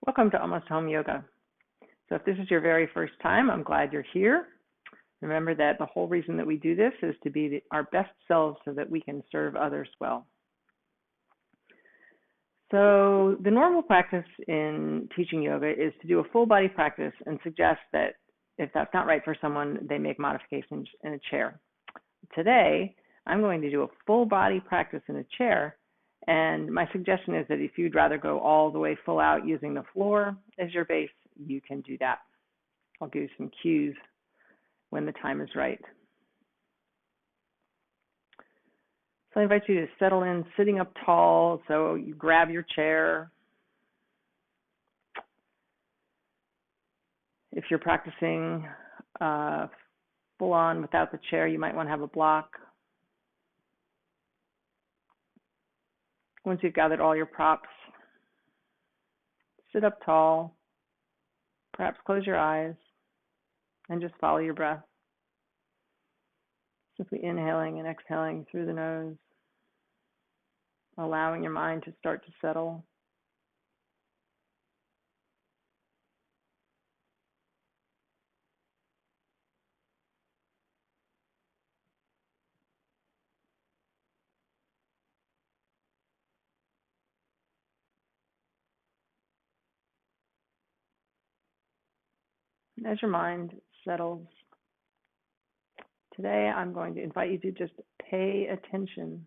Welcome to Almost Home Yoga. So if this is your very first time, I'm glad you're here. Remember that the whole reason that we do this is to be our best selves so that we can serve others well. So the normal practice in teaching yoga is to do a full body practice and suggest that if that's not right for someone, they make modifications in a chair. Today, I'm going to do a full body practice in a chair. And my suggestion is that if you'd rather go all the way full out using the floor as your base, you can do that. I'll give you some cues when the time is right. So I invite you to settle in sitting up tall. So you grab your chair. If you're practicing full on without the chair, you might want to have a block. Once you've gathered all your props, sit up tall, perhaps close your eyes, and just follow your breath. Simply inhaling and exhaling through the nose, allowing your mind to start to settle. And as your mind settles, today I'm going to invite you to just pay attention,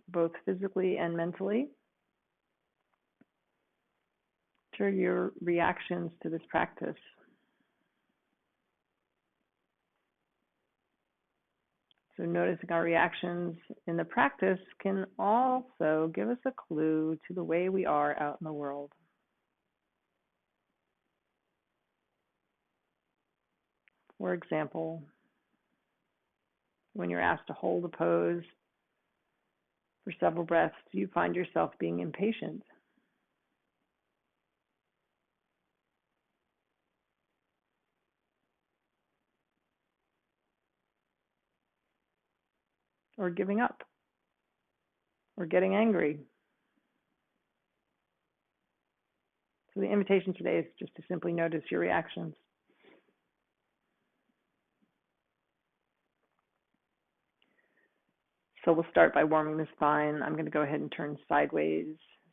both physically and mentally, to your reactions to this practice. So noticing our reactions in the practice can also give us a clue to the way we are out in the world. For example, when you're asked to hold a pose for several breaths, do you find yourself being impatient? Or giving up? Or getting angry? So the invitation today is just to simply notice your reactions. So we'll start by warming the spine. I'm going to go ahead and turn sideways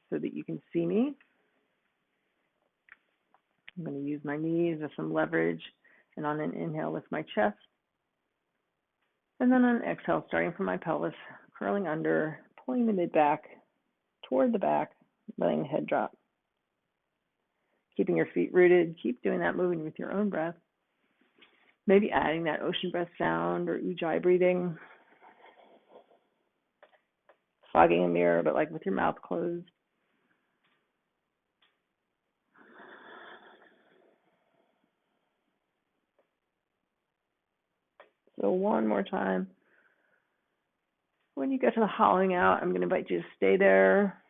so that you can see me. I'm going to use my knees as some leverage, and on an inhale, lift my chest. And then on an exhale, starting from my pelvis, curling under, pulling the mid back toward the back, letting the head drop. Keeping your feet rooted, keep doing that, moving with your own breath. Maybe adding that ocean breath sound or ujjayi breathing. Fogging a mirror, but like with your mouth closed. So one more time. When you get to the hollowing out, I'm going to invite you to stay there.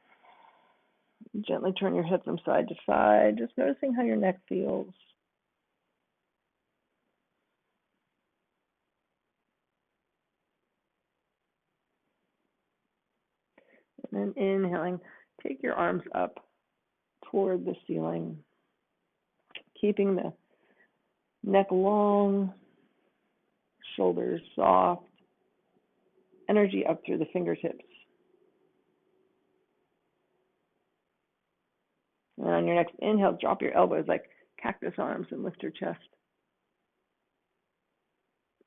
Gently turn your head from side to side, just noticing how your neck feels. And then inhaling, take your arms up toward the ceiling, keeping the neck long, shoulders soft, energy up through the fingertips. And on your next inhale, drop your elbows like cactus arms and lift your chest.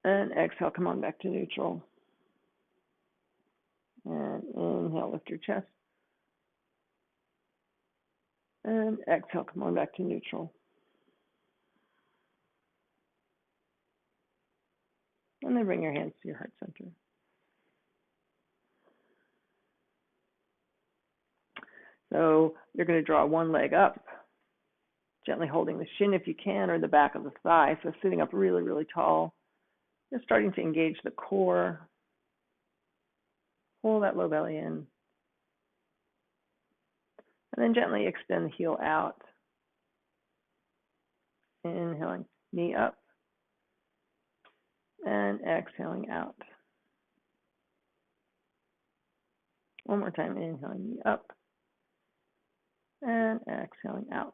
And exhale, come on back to neutral. And inhale, lift your chest. And exhale, come on back to neutral. And then bring your hands to your heart center. So you're going to draw one leg up, gently holding the shin if you can, or the back of the thigh. So sitting up really, really tall. You're starting to engage the core. Pull that low belly in. And then gently extend the heel out. Inhaling, knee up. And exhaling out. One more time, inhaling, knee up. and exhaling out.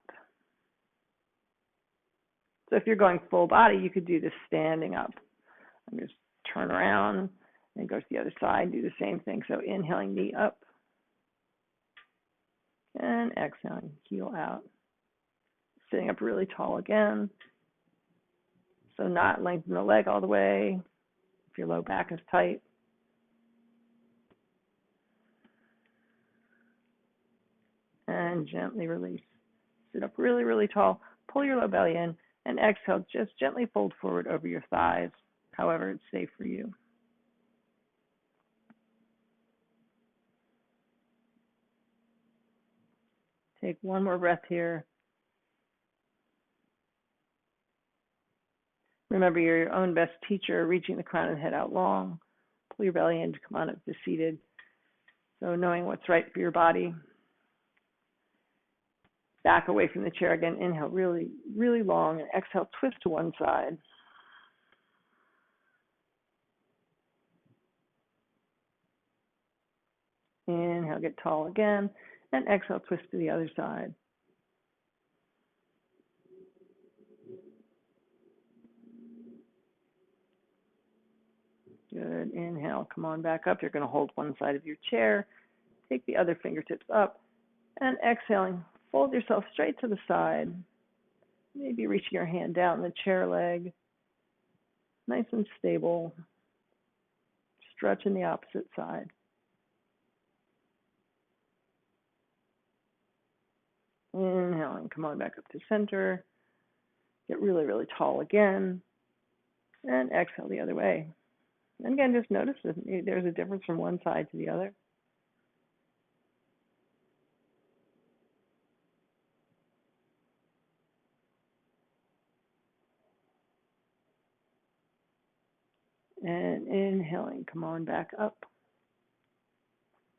So if you're going full body, you could do this standing up. I'm just turn around and go to the other side, do the same thing. So inhaling, knee up, and exhaling, heel out. Sitting up really tall again. So not lengthen the leg all the way if your low back is tight. And gently release. Sit up really, really tall. Pull your low belly in, and exhale. Just gently fold forward over your thighs, however it's safe for you. Take one more breath here. Remember, you're your own best teacher, reaching the crown of the head out long. Pull your belly in to come on up to seated. So knowing what's right for your body. Back away from the chair again. Inhale really, really long, and exhale, twist to one side. Inhale, get tall again, and exhale, twist to the other side. Good. Inhale, come on back up. You're going to hold one side of your chair. Take the other fingertips up, and exhaling, fold yourself straight to the side. Maybe reaching your hand down the chair leg. Nice and stable. Stretching the opposite side. Inhaling, come on back up to center. Get really, really tall again. And exhale the other way. And again, just notice if there's a difference from one side to the other. And inhaling, come on back up.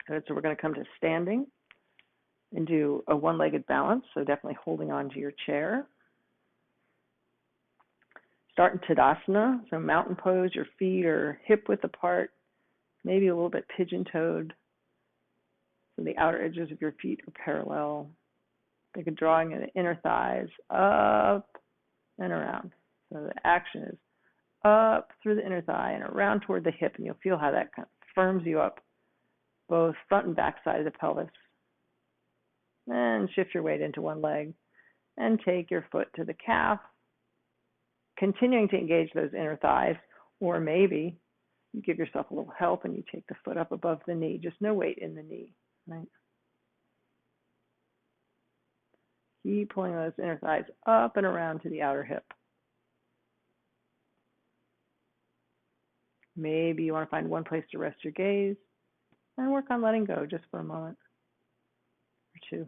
Good, so we're going to come to standing and do a one-legged balance, so definitely holding on to your chair. Start in Tadasana, so mountain pose, your feet are hip-width apart, maybe a little bit pigeon-toed, so the outer edges of your feet are parallel. Take a drawing of the inner thighs up and around. So the action is up through the inner thigh and around toward the hip, and you'll feel how that kind of firms you up, both front and back side of the pelvis. And shift your weight into one leg and take your foot to the calf, continuing to engage those inner thighs, or maybe you give yourself a little help and you take the foot up above the knee, just no weight in the knee, right? Keep pulling those inner thighs up and around to the outer hip. Maybe you want to find one place to rest your gaze and work on letting go just for a moment or two.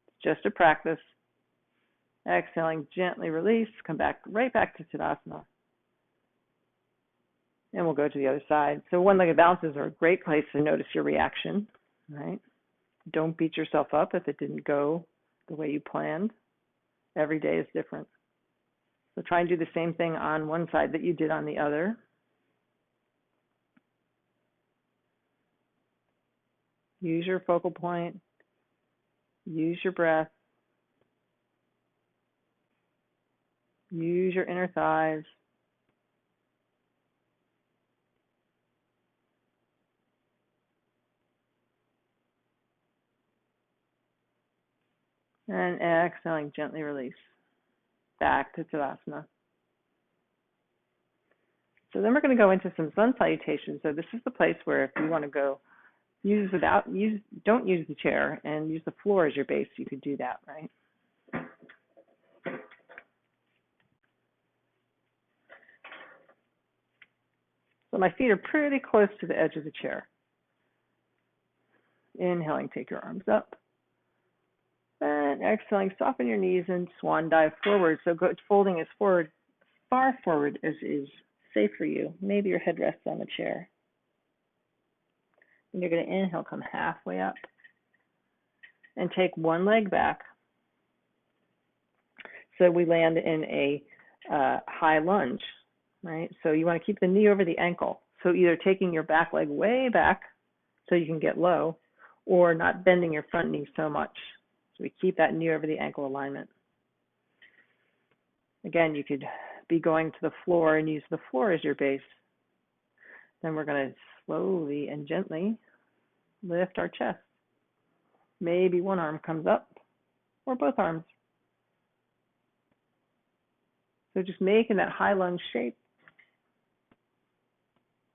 It's just a practice. Exhaling, gently release, come back right back to Tadasana. And we'll go to the other side. So one-legged balances are a great place to notice your reaction, right? Don't beat yourself up if it didn't go the way you planned. Every day is different. So try and do the same thing on one side that you did on the other. Use your focal point. Use your breath. Use your inner thighs. And exhaling, gently release. Back to Tadasana. So then we're going to go into some sun salutations. So this is the place where if you want to go don't use the chair and use the floor as your base, you could do that, right? So my feet are pretty close to the edge of the chair. Inhaling, take your arms up. And exhaling, soften your knees and swan dive forward. So go folding as far forward as is safe for you. Maybe your head rests on the chair. And you're going to inhale, come halfway up. And take one leg back. So we land in a high lunge, right? So you want to keep the knee over the ankle. So either taking your back leg way back so you can get low, or not bending your front knee so much. So we keep that knee over the ankle alignment. Again, you could be going to the floor and use the floor as your base. Then we're going to slowly and gently lift our chest. Maybe one arm comes up or both arms. So just making that high lunge shape.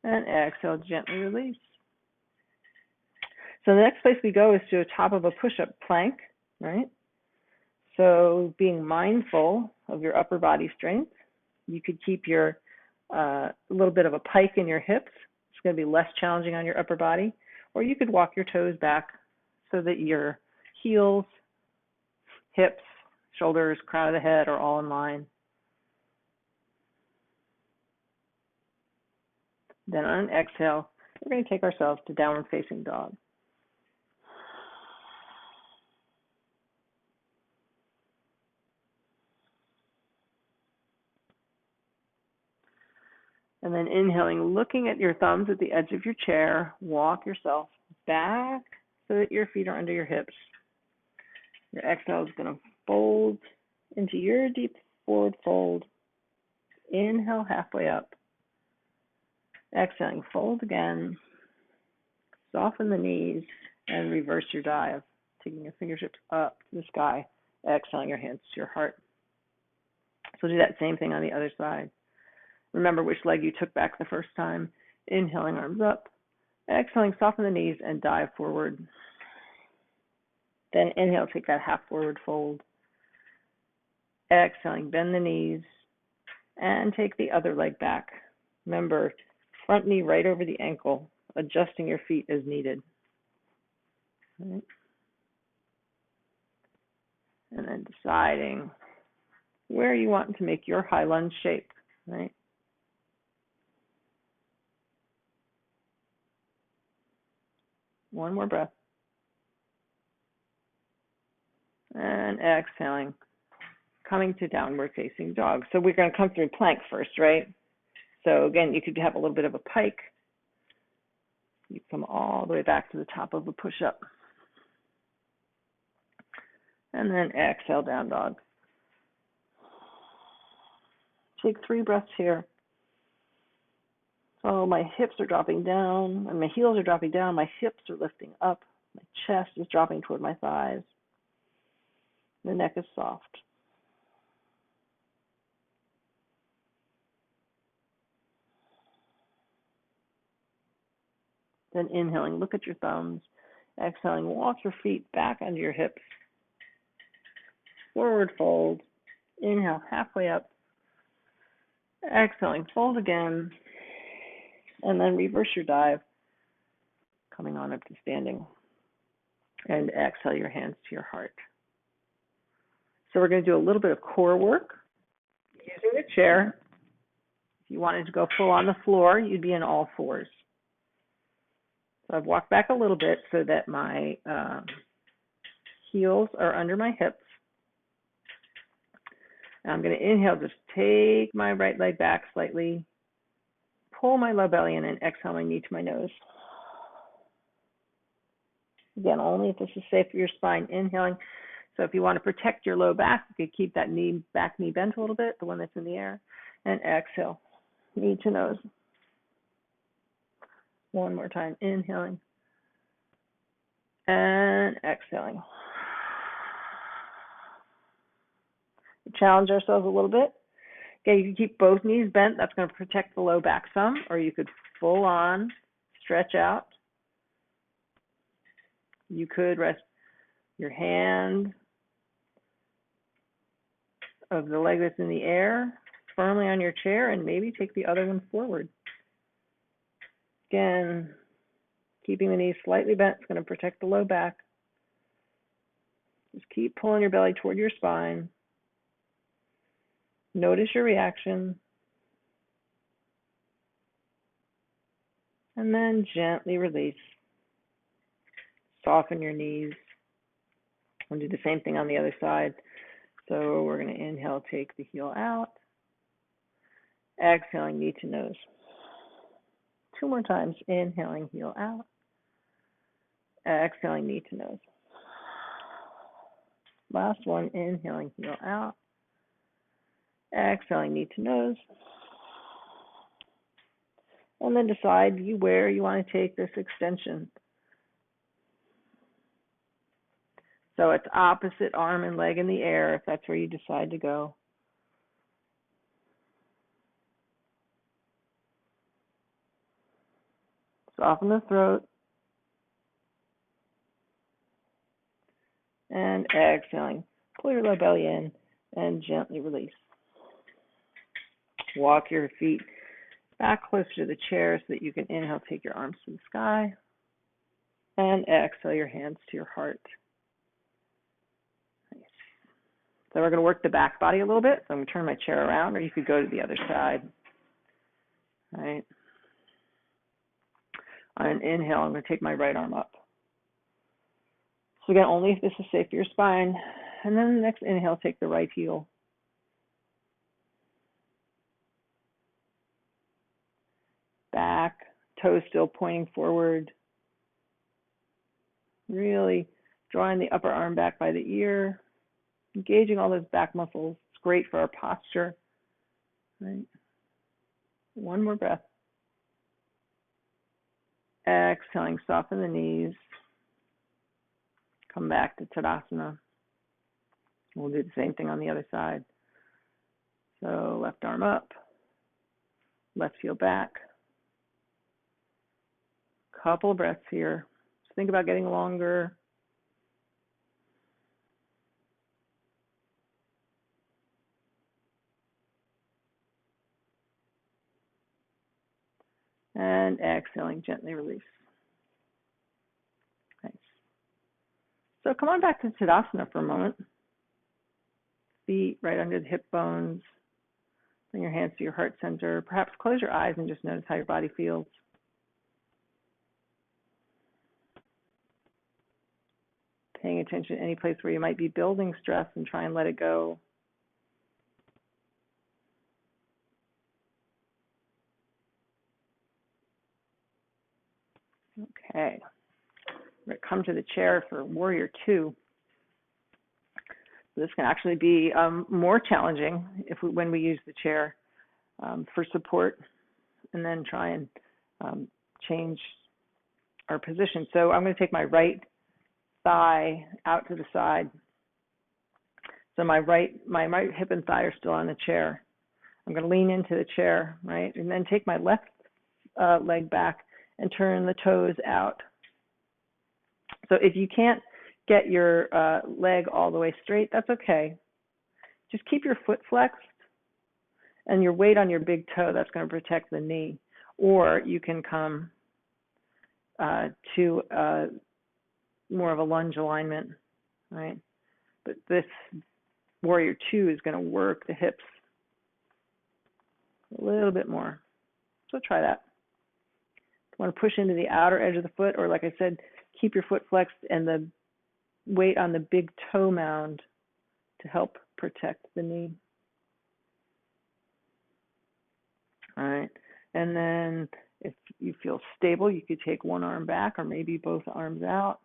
And exhale, gently release. So the next place we go is to the top of a push-up plank, right? So being mindful of your upper body strength, you could keep your a little bit of a pike in your hips. It's going to be less challenging on your upper body. Or you could walk your toes back so that your heels, hips, shoulders, crown of the head are all in line. Then on an exhale, we're going to take ourselves to downward facing dog. And then inhaling, looking at your thumbs at the edge of your chair, walk yourself back so that your feet are under your hips. Your exhale is going to fold into your deep forward fold. Inhale halfway up. Exhaling, fold again. Soften the knees and reverse your dive, taking your fingertips up to the sky. Exhaling your hands to your heart. So do that same thing on the other side. Remember which leg you took back the first time. Inhaling, arms up. Exhaling, soften the knees and dive forward. Then inhale, take that half forward fold. Exhaling, bend the knees and take the other leg back. Remember, front knee right over the ankle, adjusting your feet as needed. Right. And then deciding where you want to make your high lunge shape, right? One more breath. And exhaling, coming to downward facing dog. So we're going to come through plank first, right? So again, you could have a little bit of a pike. You come all the way back to the top of a push-up. And then exhale, down dog. Take 3 breaths here. So my hips are dropping down, and my heels are dropping down. My hips are lifting up. My chest is dropping toward my thighs. The neck is soft. Then inhaling, look at your thumbs. Exhaling, walk your feet back under your hips. Forward fold. Inhale, halfway up. Exhaling, fold again. And then reverse your dive, coming on up to standing. And exhale your hands to your heart. So we're going to do a little bit of core work using the chair. If you wanted to go full on the floor, you'd be in all fours. So I've walked back a little bit so that my heels are under my hips. And I'm going to inhale, just take my right leg back slightly, pull my low belly in, and exhale my knee to my nose. Again, only if this is safe for your spine, inhaling. So if you want to protect your low back, you could keep that back knee bent a little bit, the one that's in the air, and exhale, knee to nose. One more time, inhaling and exhaling. Challenge ourselves a little bit. Okay, you can keep both knees bent. That's going to protect the low back some, or you could full on stretch out. You could rest your hand of the leg that's in the air firmly on your chair and maybe take the other one forward. Again, keeping the knees slightly bent is going to protect the low back. Just keep pulling your belly toward your spine. Notice your reaction. And then gently release. Soften your knees. We'll do the same thing on the other side. So we're going to inhale, take the heel out. Exhaling, knee to nose. 2 more times. Inhaling, heel out. Exhaling knee to nose. Last one, inhaling heel out. Exhaling knee to nose. And then decide where you want to take this extension. So it's opposite arm and leg in the air if that's where you decide to go. Soften the throat. And exhaling. Pull your low belly in and gently release. Walk your feet back closer to the chair so that you can inhale, take your arms to the sky. And exhale your hands to your heart. Nice. So we're going to work the back body a little bit. So I'm going to turn my chair around, or you could go to the other side. All right. On an inhale, I'm going to take my right arm up. So again, only if this is safe for your spine. And then the next inhale, take the right heel. Back, toes still pointing forward. Really drawing the upper arm back by the ear. Engaging all those back muscles. It's great for our posture. Right. One more breath. Exhaling, soften the knees. Come back to Tadasana. We'll do the same thing on the other side. So left arm up, left heel back. Couple breaths here. Just think about getting longer. And exhaling, gently release. Nice. So come on back to Tadasana for a moment. Feet right under the hip bones. Bring your hands to your heart center. Perhaps close your eyes and just notice how your body feels. Paying attention to any place where you might be building stress and try and let it go. Okay. We're going to come to the chair for Warrior Two. This can actually be more challenging when we use the chair for support, and then try and change our position. So I'm going to take my right thigh out to the side. So my right hip and thigh are still on the chair. I'm going to lean into the chair, right, and then take my left leg back and turn the toes out. So if you can't get your leg all the way straight, that's okay. Just keep your foot flexed and your weight on your big toe. That's going to protect the knee. Or you can come to more of a lunge alignment, right? But this Warrior Two is going to work the hips a little bit more. So try that. You want to push into the outer edge of the foot, or like I said, keep your foot flexed and the weight on the big toe mound to help protect the knee. All right. And then if you feel stable, you could take one arm back or maybe both arms out.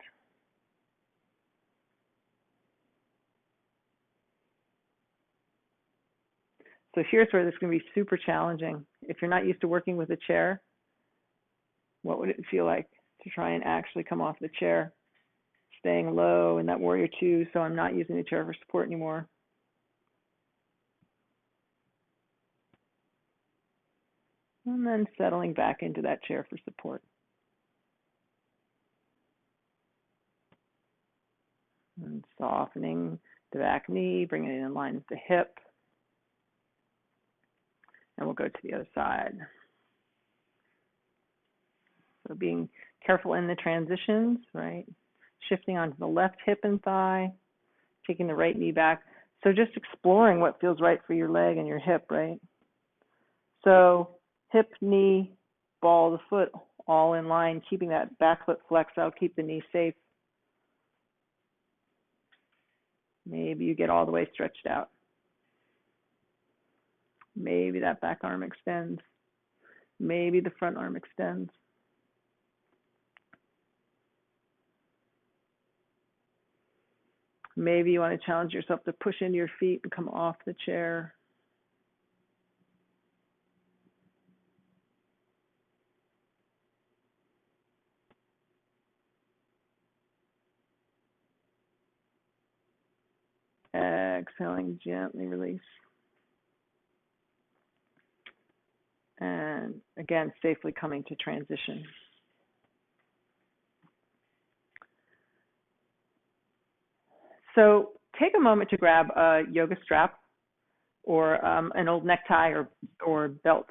So here's where this is going to be super challenging. If you're not used to working with a chair, what would it feel like to try and actually come off the chair, staying low in that Warrior Two, so I'm not using the chair for support anymore. And then settling back into that chair for support. And softening the back knee, bringing it in line with the hip. And we'll go to the other side. So being careful in the transitions, right? Shifting onto the left hip and thigh, taking the right knee back. So just exploring what feels right for your leg and your hip, right? So hip, knee, ball of the foot, all in line, keeping that back foot flexed. That'll keep the knee safe. Maybe you get all the way stretched out. Maybe that back arm extends. Maybe the front arm extends. Maybe you want to challenge yourself to push into your feet and come off the chair. Exhaling, gently release. And again, safely coming to transition. So take a moment to grab a yoga strap or an old necktie or belt.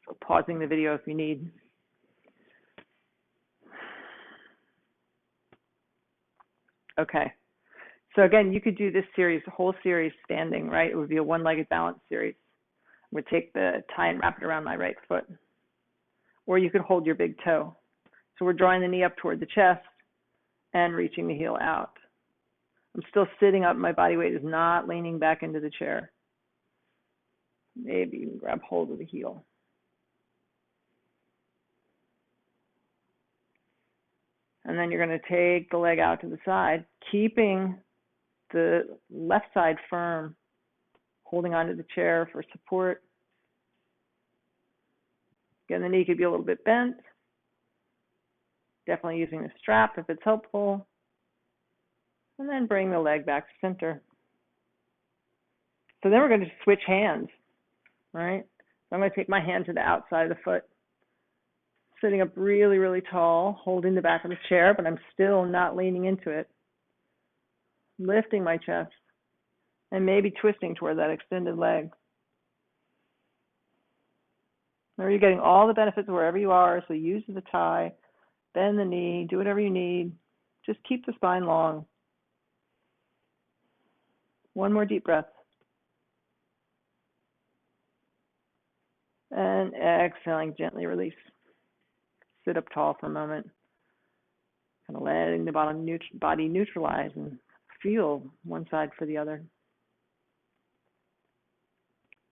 So pausing the video if you need. Okay. So again, you could do this series, the whole series standing, right? It would be a one-legged balance series. I would take the tie and wrap it around my right foot. Or you could hold your big toe. So we're drawing the knee up toward the chest and reaching the heel out. I'm still sitting up. My body weight is not leaning back into the chair. Maybe you can grab hold of the heel. And then you're going to take the leg out to the side, keeping the left side firm, holding onto the chair for support. Again, the knee could be a little bit bent. Definitely using the strap if it's helpful. And then bring the leg back to center. So then we're going to switch hands, right? So I'm going to take my hand to the outside of the foot, sitting up really, really tall, holding the back of the chair, but I'm still not leaning into it. Lifting my chest and maybe twisting toward that extended leg. Remember, you're getting all the benefits wherever you are, so use the tie, bend the knee, do whatever you need. Just keep the spine long. One more deep breath. And exhaling, gently release. Sit up tall for a moment. Kind of letting the body neutralize and feel one side for the other.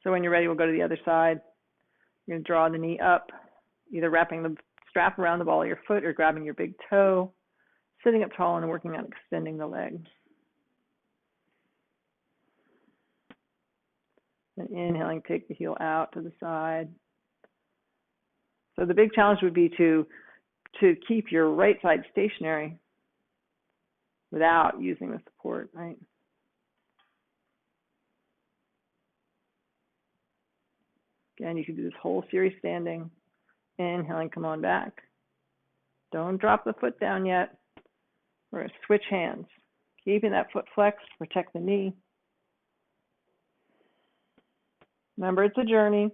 So when you're ready, we'll go to the other side. You're going to draw the knee up, either wrapping the strap around the ball of your foot or grabbing your big toe, sitting up tall and working on extending the leg. And inhaling, take the heel out to the side. So the big challenge would be to keep your right side stationary without using the support, right? Again, you can do this whole series standing. Inhaling, come on back. Don't drop the foot down yet. We're going to switch hands. Keeping that foot flexed, protect the knee. Remember, it's a journey,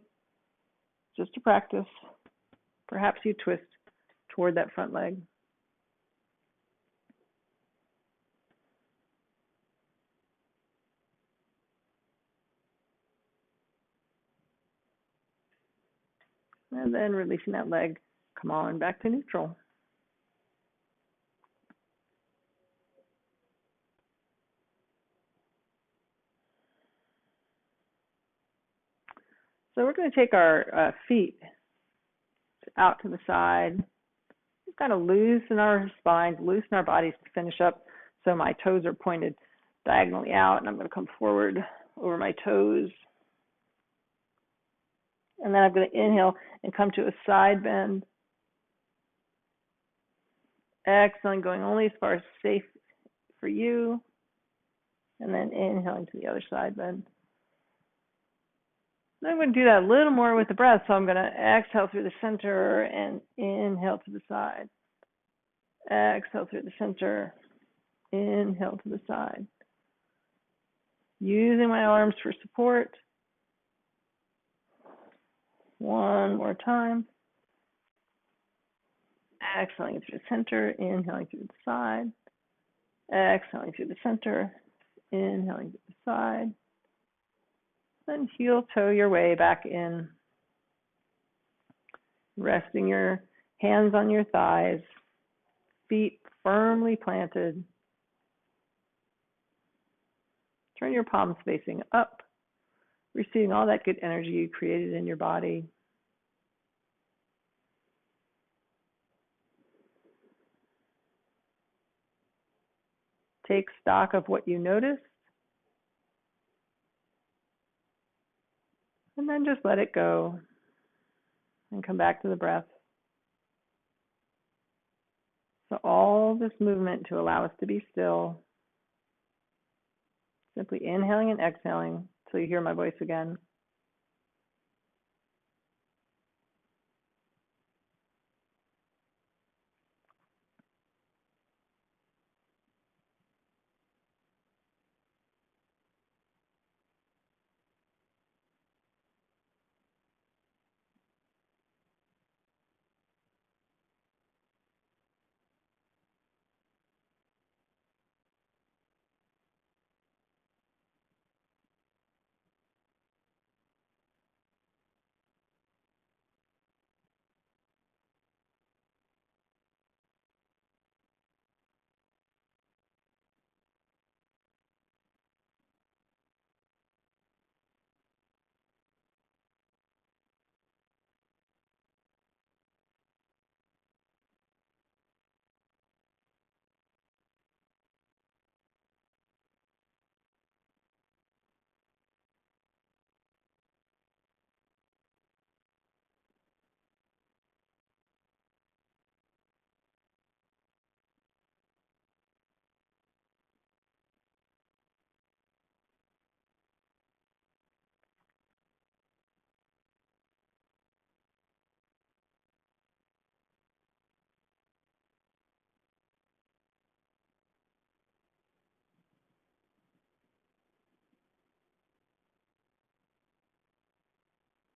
just a practice. Perhaps you twist toward that front leg. And then releasing that leg, come on back to neutral. So we're going to take our feet out to the side. We've got to loosen our spines, loosen our bodies to finish up. So my toes are pointed diagonally out, and I'm going to come forward over my toes. And then I'm going to inhale and come to a side bend. Exhaling, going only as far as safe for you. And then inhaling to the other side bend. Then I'm going to do that a little more with the breath. So I'm going to exhale through the center and inhale to the side. Exhale through the center. Inhale to the side. Using my arms for support. One more time. Exhaling through the center, inhaling through the side. Exhaling through the center, inhaling through the side. Then heel toe your way back in. Resting your hands on your thighs, feet firmly planted. Turn your palms facing up, receiving all that good energy you created in your body. Take stock of what you noticed, and then just let it go and come back to the breath. So all this movement to allow us to be still, simply inhaling and exhaling until you hear my voice again.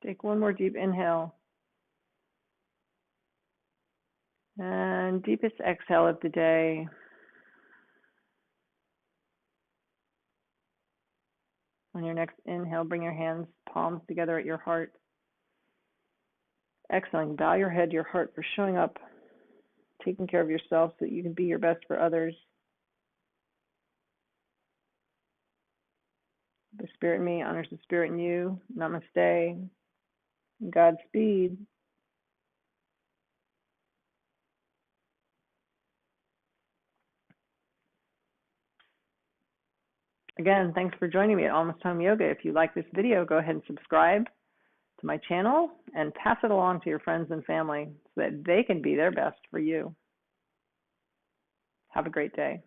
Take one more deep inhale. And deepest exhale of the day. On your next inhale, bring your hands, palms together at your heart. Exhaling, bow your head, your heart, for showing up, taking care of yourself so that you can be your best for others. The spirit in me honors the spirit in you. Namaste. Godspeed. Again, thanks for joining me at Almost Home Yoga. If you like this video, go ahead and subscribe to my channel and pass it along to your friends and family so that they can be their best for you. Have a great day.